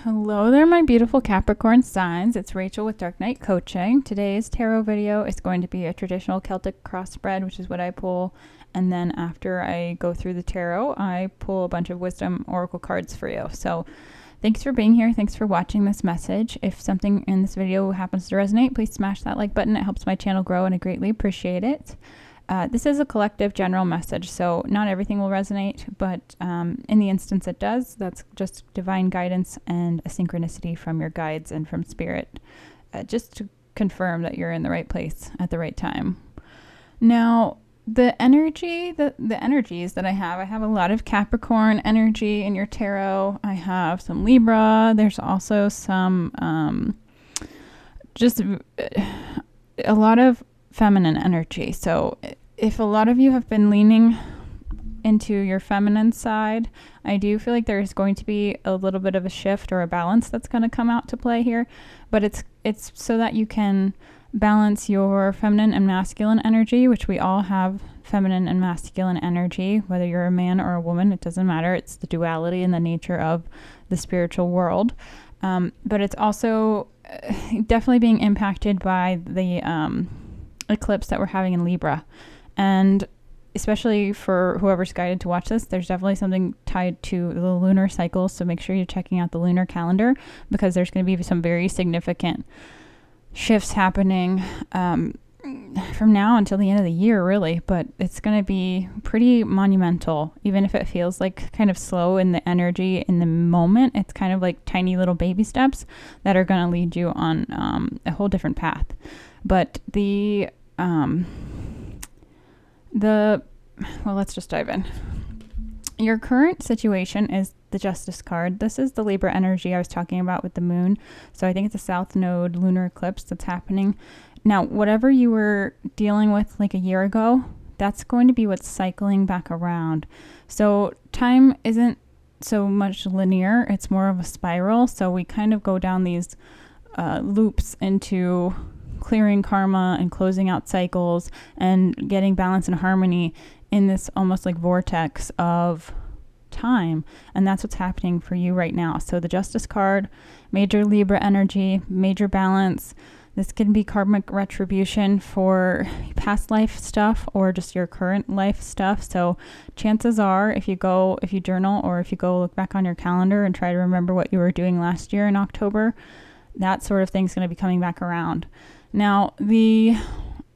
Hello there, my beautiful Capricorn signs. It's Rachel with Dark Knight Coaching. Today's tarot video is going to be a traditional Celtic crossbread, which is what I pull. And then after I go through the tarot, I pull a bunch of wisdom oracle cards for you. So thanks for being here. Thanks for watching this message. If something in this video happens to resonate, please smash that like button. It helps my channel grow and I greatly appreciate it. This is a collective general message, so not everything will resonate, but in the instance it does, that's just divine guidance and a synchronicity from your guides and from spirit, just to confirm that you're in the right place at the right time. Now, the energies that I have a lot of Capricorn energy in your tarot. I have some Libra. There's also some just a lot of feminine energy. So if a lot of you have been leaning into your feminine side, I do feel like there's going to be a little bit of a shift or a balance that's going to come out to play here, but it's so that you can balance your feminine and masculine energy, which we all have feminine and masculine energy, whether you're a man or a woman, it doesn't matter. It's the duality and the nature of the spiritual world. But it's also definitely being impacted by the eclipse that we're having in Libra, and especially for whoever's guided to watch this, there's definitely something tied to the lunar cycles, so make sure you're checking out the lunar calendar because there's going to be some very significant shifts happening from now until the end of the year, really, but it's going to be pretty monumental. Even if it feels like kind of slow in the energy in the moment, it's kind of like tiny little baby steps that are going to lead you on a whole different path. But let's just dive in. Your current situation is the Justice card. This is the Libra energy I was talking about with the moon. So I think it's a South Node lunar eclipse that's happening. Now, whatever you were dealing with like a year ago, that's going to be what's cycling back around. So time isn't so much linear. It's more of a spiral. So we kind of go down these loops into clearing karma and closing out cycles and getting balance and harmony in this almost like vortex of time. And that's what's happening for you right now. So the Justice card, major Libra energy, major balance. This can be karmic retribution for past life stuff or just your current life stuff. So chances are if you journal or if you go look back on your calendar and try to remember what you were doing last year in October, that sort of thing's going to be coming back around. Now, the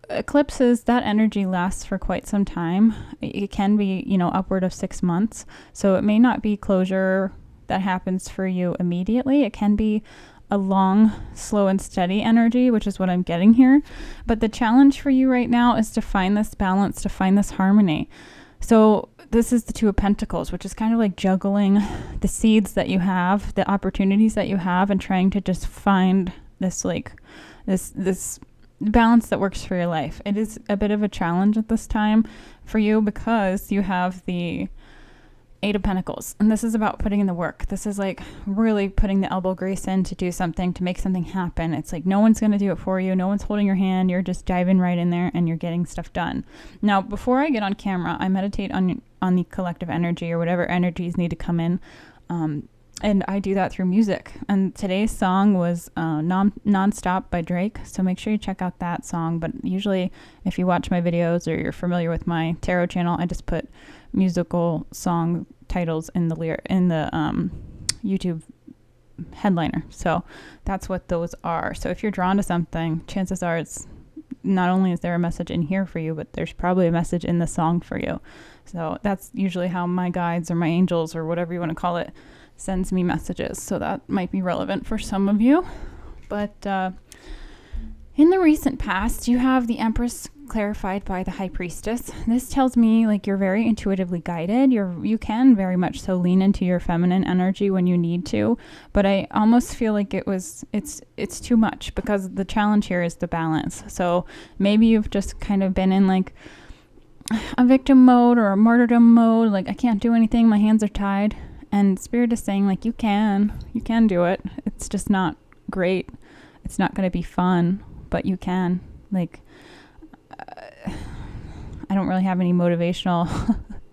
eclipses, that energy lasts for quite some time. It can be, upward of 6 months. So it may not be closure that happens for you immediately. It can be a long, slow and steady energy, which is what I'm getting here. But the challenge for you right now is to find this balance, to find this harmony. So this is the Two of Pentacles, which is kind of like juggling the seeds that you have, the opportunities that you have, and trying to just find this this balance that works for your life. It is a bit of a challenge at this time for you because you have the Eight of Pentacles, and this is about putting in the work. This is like really putting the elbow grease in to do something, to make something happen. It's like no one's going to do it for you. No one's holding your hand. You're just diving right in there and you're getting stuff done. Now, before I get on camera, I meditate on the collective energy or whatever energies need to come in. And I do that through music. And today's song was Nonstop by Drake. So make sure you check out that song. But usually if you watch my videos or you're familiar with my tarot channel, I just put musical song titles in the YouTube headliner. So that's what those are. So if you're drawn to something, chances are it's not only is there a message in here for you, but there's probably a message in the song for you. So that's usually how my guides or my angels or whatever you want to call it sends me messages. So that might be relevant for some of you. But in the recent past, you have the Empress clarified by the High Priestess. This tells me like you're very intuitively guided. You can very much so lean into your feminine energy when you need to, but I almost feel like it's too much because the challenge here is the balance. So maybe you've just kind of been in like a victim mode or a martyrdom mode, like I can't do anything, my hands are tied. And Spirit is saying like you can do it. It's just not great. It's not going to be fun, but you can. Like I don't really have any motivational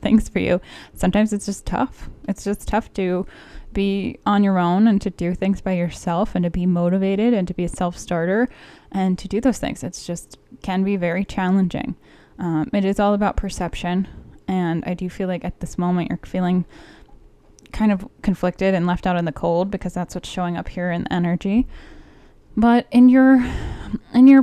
things for you. Sometimes it's just tough. It's just tough to be on your own and to do things by yourself and to be motivated and to be a self-starter and to do those things. It's just can be very challenging. It is all about perception. And I do feel like at this moment you're feeling kind of conflicted and left out in the cold because that's what's showing up here in the energy. But in your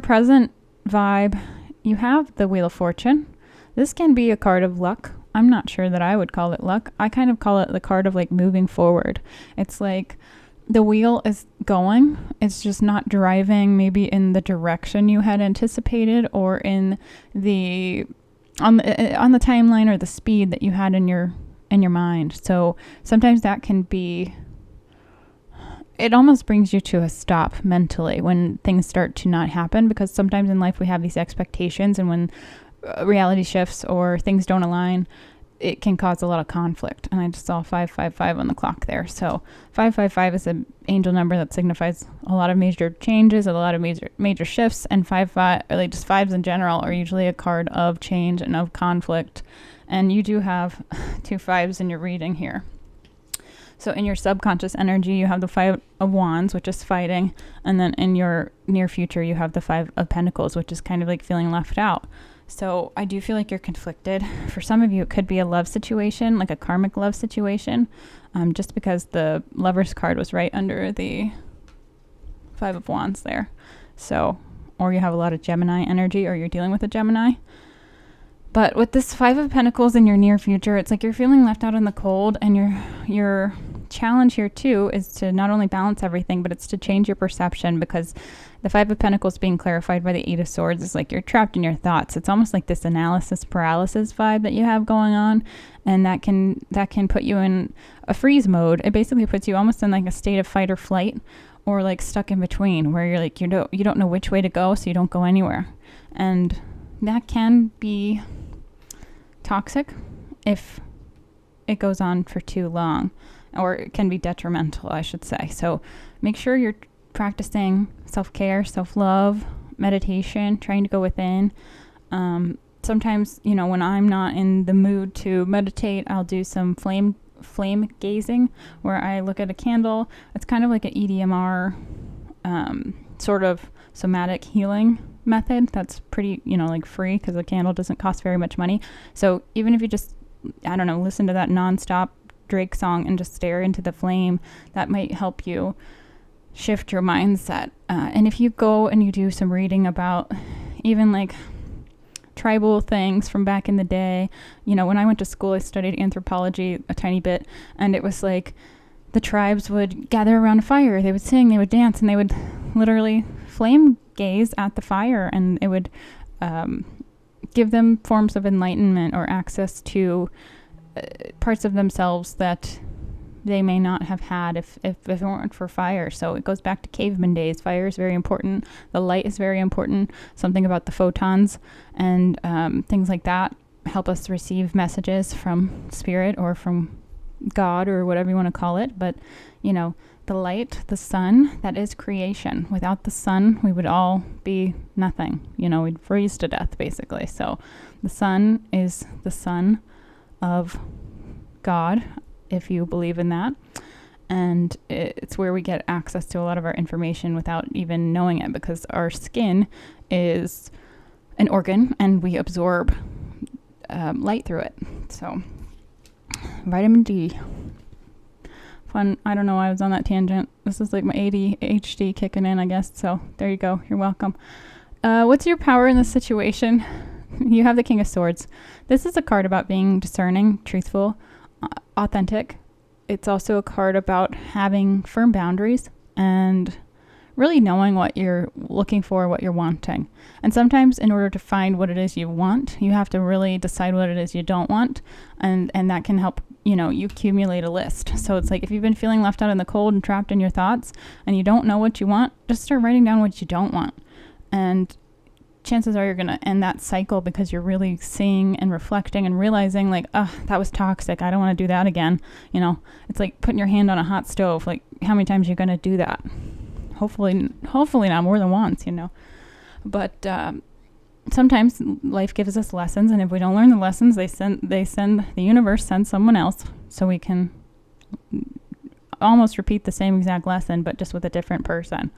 present vibe, you have the Wheel of Fortune. This can be a card of luck. I'm not sure that I would call it luck. I kind of call it the card of like moving forward. It's like the wheel is going. It's just not driving maybe in the direction you had anticipated or in the on the timeline or the speed that you had in your mind. So sometimes that can be, it almost brings you to a stop mentally when things start to not happen, because sometimes in life we have these expectations, and when reality shifts or things don't align, it can cause a lot of conflict. And I just saw 555 on the clock there. So 555 is an angel number that signifies a lot of major changes, a lot of major shifts, and 55, or like just fives in general, are usually a card of change and of conflict. And you do have 2 5s in your reading here. So in your subconscious energy, you have the 5 of Wands, which is fighting. And then in your near future, you have the 5 of Pentacles, which is kind of like feeling left out. So I do feel like you're conflicted. For some of you, it could be a love situation, like a karmic love situation, just because the Lover's card was right under the 5 of Wands there. So, or you have a lot of Gemini energy, or you're dealing with a Gemini. But with this 5 of Pentacles in your near future, it's like you're feeling left out in the cold, and your challenge here too is to not only balance everything, but it's to change your perception, because the 5 of Pentacles being clarified by the 8 of Swords is like you're trapped in your thoughts. It's almost like this analysis paralysis vibe that you have going on, and that can put you in a freeze mode. It basically puts you almost in like a state of fight or flight, or like stuck in between, where you're like you don't know which way to go, so you don't go anywhere. And that can be toxic if it goes on for too long, or it can be detrimental, I should say. So make sure you're practicing self-care, self-love, meditation, trying to go within. Sometimes, when I'm not in the mood to meditate, I'll do some flame gazing, where I look at a candle. It's kind of like an EDMR sort of somatic healing method that's pretty, like free, because the candle doesn't cost very much money. So even if you just, listen to that Nonstop Drake song and just stare into the flame, that might help you shift your mindset. And if you go and you do some reading about even like tribal things from back in the day, when I went to school, I studied anthropology a tiny bit, and it was like the tribes would gather around a fire, they would sing, they would dance, and they would literally flame gaze at the fire, and it would give them forms of enlightenment or access to parts of themselves that they may not have had if it weren't for fire. So it goes back to caveman days. Fire is very important. The light is very important. Something about the photons and things like that help us receive messages from spirit or from God or whatever you want to call it. But, the light, the sun, that is creation. Without the sun, we would all be nothing. We'd freeze to death, basically. So the sun is the son of God, if you believe in that. And it's where we get access to a lot of our information without even knowing it, because our skin is an organ and we absorb light through it. So vitamin D. Fun. I don't know why I was on that tangent. This is like my ADHD kicking in, I guess. So there you go. You're welcome. What's your power in this situation? You have the King of Swords. This is a card about being discerning, truthful, authentic. It's also a card about having firm boundaries and really knowing what you're looking for, what you're wanting. And sometimes in order to find what it is you want, you have to really decide what it is you don't want. And that can help, you accumulate a list. So it's like if you've been feeling left out in the cold and trapped in your thoughts and you don't know what you want, just start writing down what you don't want. And chances are you're going to end that cycle, because you're really seeing and reflecting and realizing like, that was toxic. I don't want to do that again. It's like putting your hand on a hot stove. Like, how many times are you going to do that? Hopefully not more than once, But sometimes life gives us lessons, and if we don't learn the lessons, the universe sends someone else so we can almost repeat the same exact lesson, but just with a different person.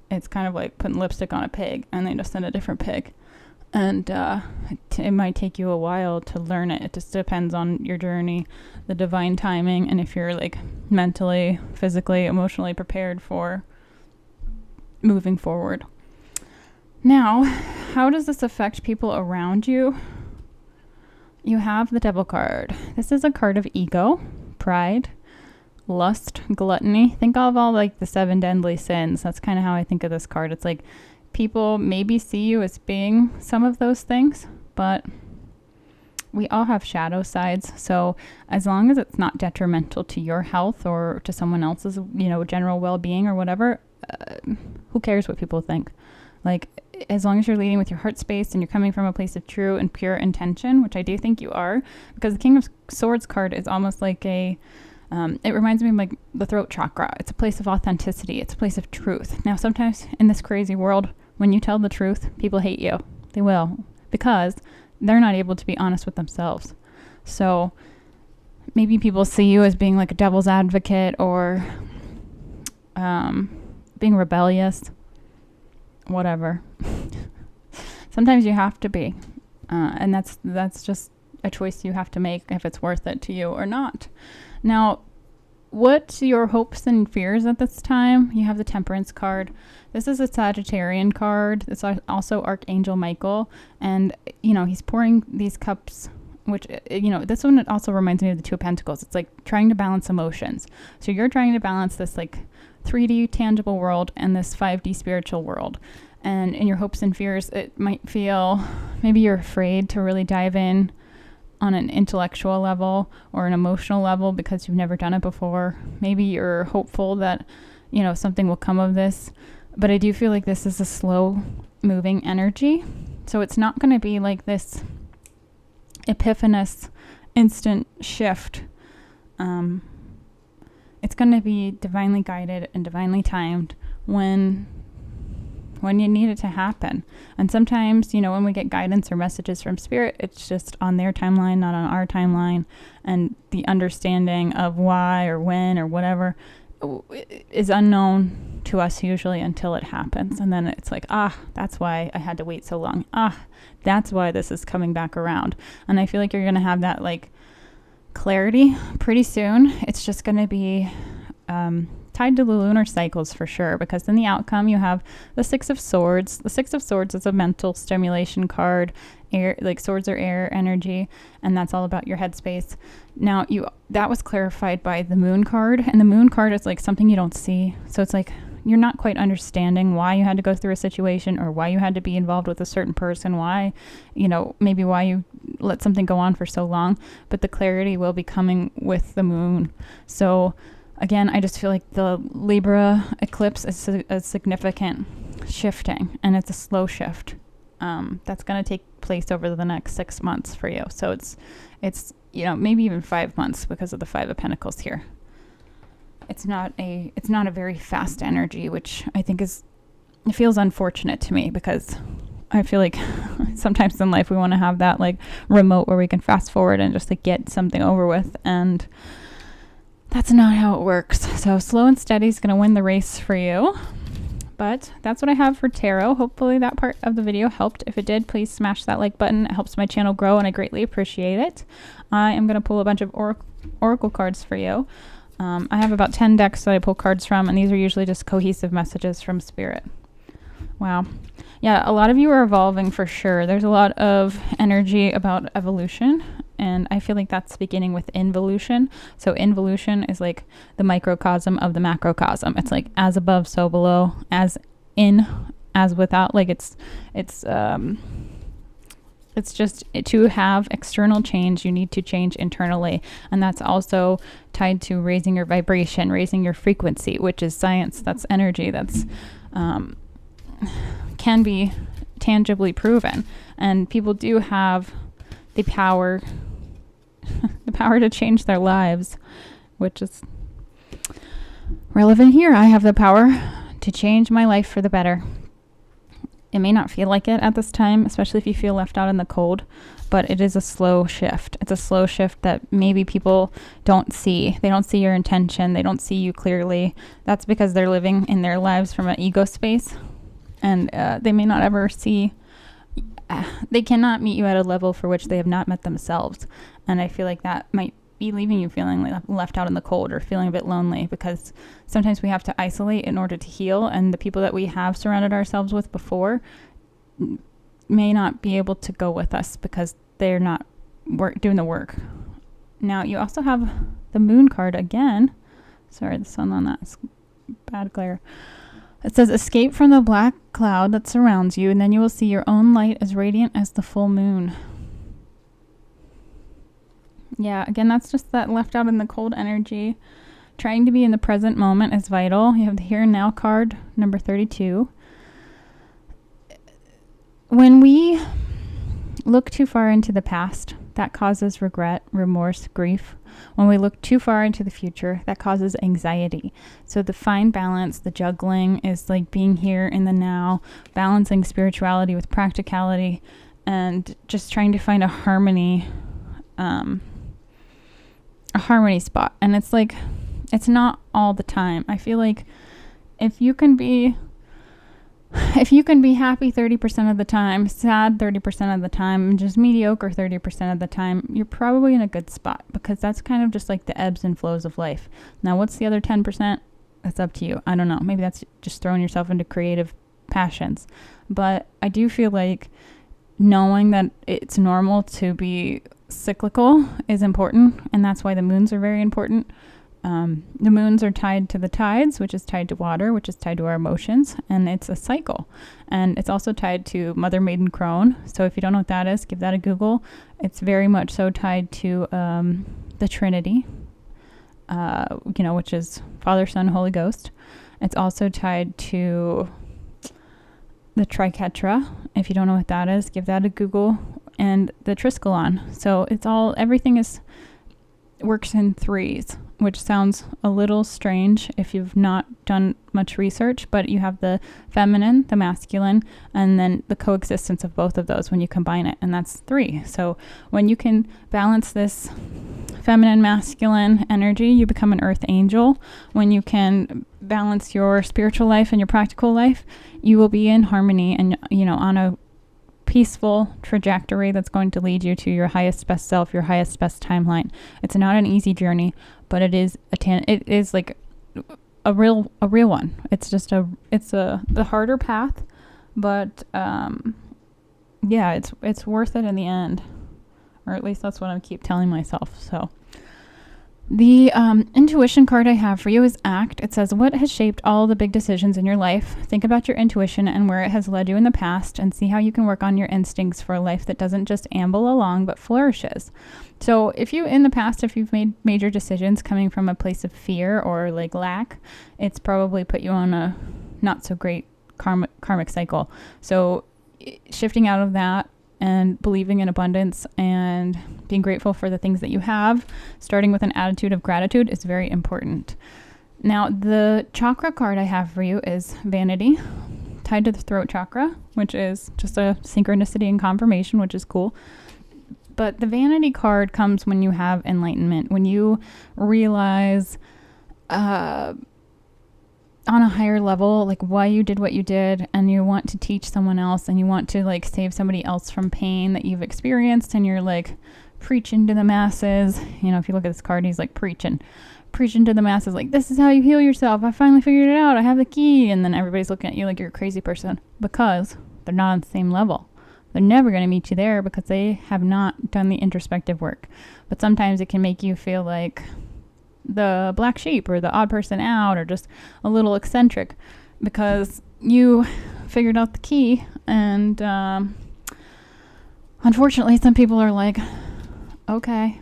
It's kind of like putting lipstick on a pig and they just send a different pig. And it might take you a while to learn it. It just depends on your journey, the divine timing, and if you're like mentally, physically, emotionally prepared for moving forward. Now, how does this affect people around you? You have the Devil card. This is a card of ego, pride, lust, gluttony. Think of all like the 7 deadly sins. That's kind of how I think of this card. It's like people maybe see you as being some of those things, but we all have shadow sides. So as long as it's not detrimental to your health or to someone else's, general well-being or whatever, who cares what people think? Like, as long as you're leading with your heart space and you're coming from a place of true and pure intention, which I do think you are, because the King of Swords card is almost like it reminds me of like the throat chakra. It's a place of authenticity. It's a place of truth. Now, sometimes in this crazy world, when you tell the truth, people hate you. They will, because they're not able to be honest with themselves. So maybe people see you as being like a devil's advocate or being rebellious, whatever. Sometimes you have to be, and that's just a choice you have to make if it's worth it to you or not. Now, what's your hopes and fears at this time? You have the Temperance card. This is a Sagittarian card. It's also Archangel Michael, and he's pouring these cups, which this one also reminds me of the Two of Pentacles. It's like trying to balance emotions. So you're trying to balance this like 3D tangible world and this 5D spiritual world. And in your hopes and fears, it might feel maybe you're afraid to really dive in on an intellectual level or an emotional level because you've never done it before. Maybe you're hopeful that something will come of this, but I do feel like this is a slow moving energy. So it's not going to be like this epiphanous instant shift. It's going to be divinely guided and divinely timed when you need it to happen. And sometimes, when we get guidance or messages from spirit, it's just on their timeline, not on our timeline. And the understanding of why or when or whatever is unknown to us usually until it happens. And then it's like, that's why I had to wait so long. That's why this is coming back around. And I feel like you're going to have that like clarity pretty soon. It's just going to be tied to the lunar cycles for sure, because in the outcome you have the Six of Swords. The Six of Swords is a mental stimulation card. Air, like swords are air energy, and that's all about your headspace. Now that was clarified by the Moon card, and the Moon card is like something you don't see. So it's like you're not quite understanding why you had to go through a situation or why you had to be involved with a certain person, why, maybe why you let something go on for so long, but the clarity will be coming with the Moon. So again, I just feel like the Libra eclipse is a significant shifting, and it's a slow shift. That's going to take place over the next 6 months for you. So it's maybe even 5 months because of the Five of Pentacles here. It's not a very fast energy, which I think it feels unfortunate to me, because I feel like sometimes in life we want to have that like remote where we can fast forward and just like get something over with, and that's not how it works. So slow and steady is going to win the race for you. But that's what I have for tarot. Hopefully that part of the video helped. If it did, please smash that like button. It helps my channel grow, and I greatly appreciate it. I am going to pull a bunch of oracle cards for you. I have about 10 decks that I pull cards from, and these are usually just cohesive messages from spirit. Wow. Yeah, a lot of you are evolving for sure. There's a lot of energy about evolution, and I feel like that's beginning with involution. So involution is like the microcosm of the macrocosm. It's like as above, so below, as in, as without. Like it's just to have external change, you need to change internally. And that's also tied to raising your vibration, raising your frequency, which is science. That's energy. That's can be tangibly proven. And people do have the power to change their lives, which is relevant here. I have the power to change my life for the better. It may not feel like it at this time, especially if you feel left out in the cold, but it is a slow shift. It's a slow shift that maybe people don't see. They don't see your intention. They don't see you clearly. That's because they're living in their lives from an ego space, and they may not ever see. They cannot meet you at a level for which they have not met themselves. And I feel like that might be leaving you feeling left out in the cold or feeling a bit lonely, because sometimes we have to isolate in order to heal, and the people that we have surrounded ourselves with before may not be able to go with us because they're not doing the work. Now you also have the moon card again. Sorry, the sun on that is bad glare. It says, escape from the black cloud that surrounds you, and then you will see your own light as radiant as the full moon. Yeah, again, that's just that left out in the cold energy. Trying to be in the present moment is vital. You have the here and now card, number 32. When we look too far into the past, that causes regret, remorse, grief. When we look too far into the future, that causes anxiety. So the fine balance, the juggling, is like being here in the now, balancing spirituality with practicality, and just trying to find a harmony spot. And it's like, it's not all the time. I feel like if you can be happy 30% of the time, sad 30% of the time, and just mediocre 30% of the time, you're probably in a good spot, because that's kind of just like the ebbs and flows of life. Now, what's the other 10%? That's up to you. I don't know. Maybe that's just throwing yourself into creative passions. But I do feel like knowing that it's normal to be cyclical is important, and that's why the moons are very important. The moons are tied to the tides, which is tied to water, which is tied to our emotions, and it's a cycle. And it's also tied to Mother Maiden Crone. So if you don't know what that is, give that a Google. It's very much so tied to the Trinity, which is Father, Son, Holy Ghost. It's also tied to the Triquetra. If you don't know what that is, give that a Google. And the Triskelion. So everything works in threes, which sounds a little strange if you've not done much research, but you have the feminine, the masculine, and then the coexistence of both of those when you combine it, and that's 3. So when you can balance this feminine, masculine energy, you become an earth angel. When you can balance your spiritual life and your practical life, you will be in harmony and, on a peaceful trajectory that's going to lead you to your highest best self, your highest best timeline. It's not an easy journey, but it is it is like a real one. It's just the harder path, but it's worth it in the end, or at least that's what I keep telling myself. So the intuition card I have for you is ACT. It says, what has shaped all the big decisions in your life? Think about your intuition and where it has led you in the past, and see how you can work on your instincts for a life that doesn't just amble along but flourishes. So if you've made major decisions coming from a place of fear or like lack, it's probably put you on a not so great karmic cycle. So shifting out of that and believing in abundance and being grateful for the things that you have, starting with an attitude of gratitude, is very important. Now, the chakra card I have for you is Vanity, tied to the throat chakra, which is just a synchronicity and confirmation, which is cool. But the Vanity card comes when you have enlightenment, when you realize on a higher level, like why you did what you did, and you want to teach someone else, and you want to like save somebody else from pain that you've experienced, and you're like preaching to the masses. If you look at this card, he's like preaching to the masses, like, this is how you heal yourself. I finally figured it out. I have the key. And then everybody's looking at you like you're a crazy person, because they're not on the same level. They're never going to meet you there because they have not done the introspective work. But sometimes it can make you feel like the black sheep or the odd person out, or just a little eccentric, because you figured out the key. And unfortunately, some people are like, okay,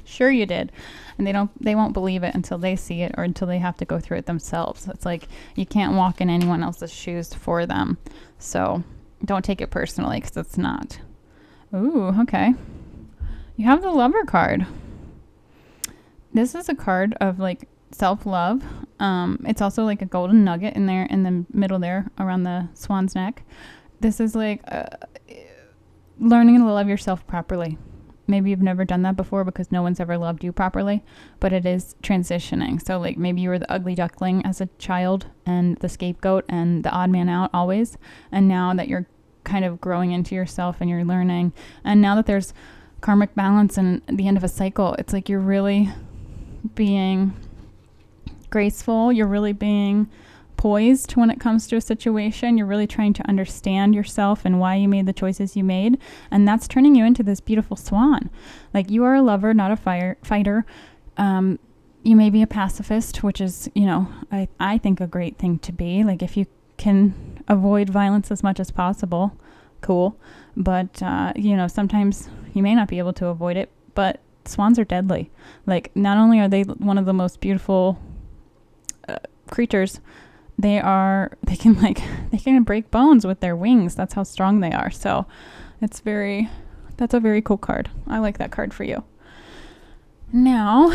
sure you did. And they won't believe it until they see it, or until they have to go through it themselves. It's like you can't walk in anyone else's shoes for them. So don't take it personally, because it's not. Ooh, okay. You have the Lover card. This is a card of like self-love. It's also like a golden nugget in there in the middle there around the swan's neck. this is like learning to love yourself properly. Maybe you've never done that before because no one's ever loved you properly, but it is transitioning. So like maybe you were the ugly duckling as a child and the scapegoat and the odd man out always. And now that you're kind of growing into yourself and you're learning, and now that there's karmic balance and the end of a cycle, it's like you're really being graceful. You're really being poised when it comes to a situation. You're really trying to understand yourself and why you made the choices you made, and that's turning you into this beautiful swan. Like, you are a lover, not a fighter. You may be a pacifist, which is, you know, I think a great thing to be. Like, if you can avoid violence as much as possible, cool. But you know, sometimes you may not be able to avoid it, but swans are deadly. Like, not only are they one of the most beautiful creatures, they can break bones with their wings. That's how strong they are. So that's a very cool card. I like that card for you. Now,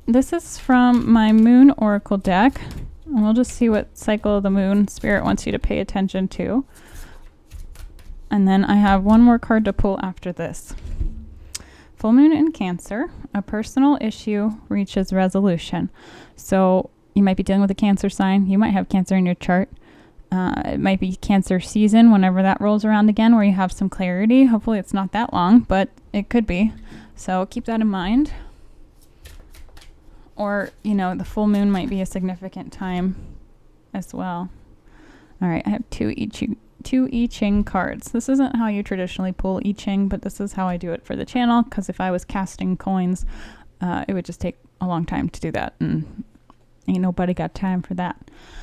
this is from my Moon Oracle deck. And we'll just see what cycle of the moon Spirit wants you to pay attention to. And then I have one more card to pull after this. Full moon in Cancer, a personal issue reaches resolution. So you might be dealing with a Cancer sign. You might have Cancer in your chart. It might be Cancer season whenever that rolls around again, where you have some clarity. Hopefully it's not that long, but it could be. So keep that in mind. Or, you know, the full moon might be a significant time as well. All right, I have two I Ching cards. This isn't how you traditionally pull I Ching, but this is how I do it for the channel, because if I was casting coins, it would just take a long time to do that, and ain't nobody got time for that.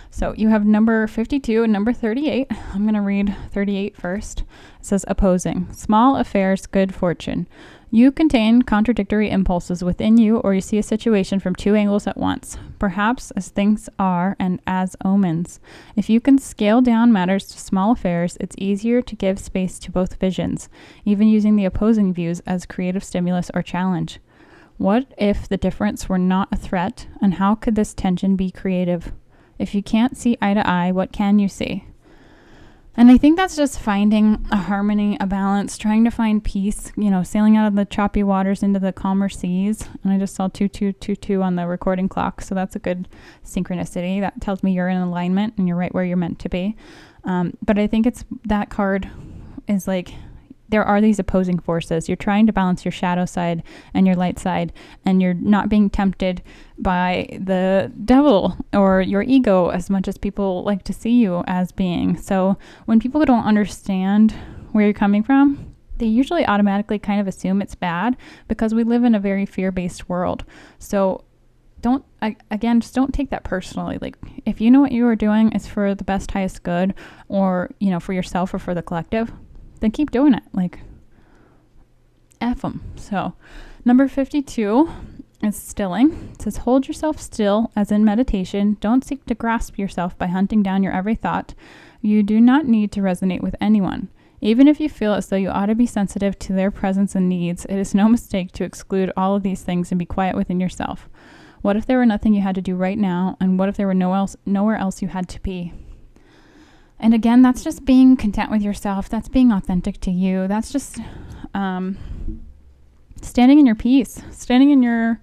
So you have number 52 and number 38. I'm going to read 38 first. It says, opposing. Small affairs, good fortune. You contain contradictory impulses within you, or you see a situation from two angles at once, perhaps as things are and as omens. If you can scale down matters to small affairs, it's easier to give space to both visions, even using the opposing views as creative stimulus or challenge. What if the difference were not a threat, and how could this tension be creative? If you can't see eye to eye, what can you see? And I think that's just finding a harmony, a balance, trying to find peace, you know, sailing out of the choppy waters into the calmer seas. And I just saw 2222 on the recording clock, so that's a good synchronicity. That tells me you're in alignment and you're right where you're meant to be. But I think that card is like, there are these opposing forces. You're trying to balance your shadow side and your light side, and you're not being tempted by the devil or your ego as much as people like to see you as being. So when people don't understand where you're coming from, they usually automatically kind of assume it's bad, because we live in a very fear-based world. So just don't take that personally. Like, if you know what you are doing is for the best, highest good, or, you know, for yourself or for the collective, then keep doing it. Like, F them. So number 52 is stilling. It says, hold yourself still as in meditation. Don't seek to grasp yourself by hunting down your every thought. You do not need to resonate with anyone. Even if you feel as though you ought to be sensitive to their presence and needs, it is no mistake to exclude all of these things and be quiet within yourself. What if there were nothing you had to do right now? And what if there were nowhere else you had to be? And again, that's just being content with yourself. That's being authentic to you. That's just standing in your peace, standing in your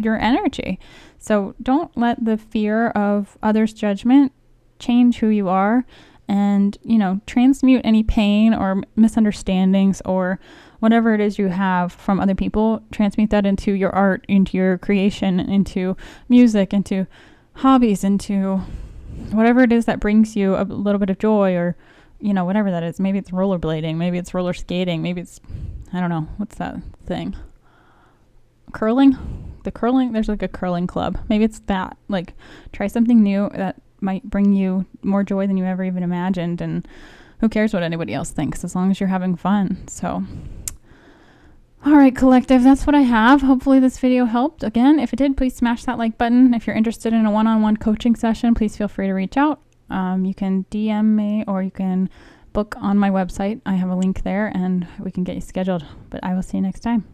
energy. So don't let the fear of others' judgment change who you are, and, you know, transmute any pain or misunderstandings or whatever it is you have from other people. Transmute that into your art, into your creation, into music, into hobbies, into whatever it is that brings you a little bit of joy, or, you know, whatever that is. Maybe it's rollerblading, maybe it's roller skating, maybe it's, I don't know, what's that thing? Curling? There's like a curling club. Maybe it's that. Like, try something new that might bring you more joy than you ever even imagined, and who cares what anybody else thinks, as long as you're having fun. So, all right, collective, that's what I have. Hopefully this video helped. Again, if it did, please smash that like button. If you're interested in a one-on-one coaching session, please feel free to reach out. You can DM me, or you can book on my website. I have a link there, and we can get you scheduled. But I will see you next time.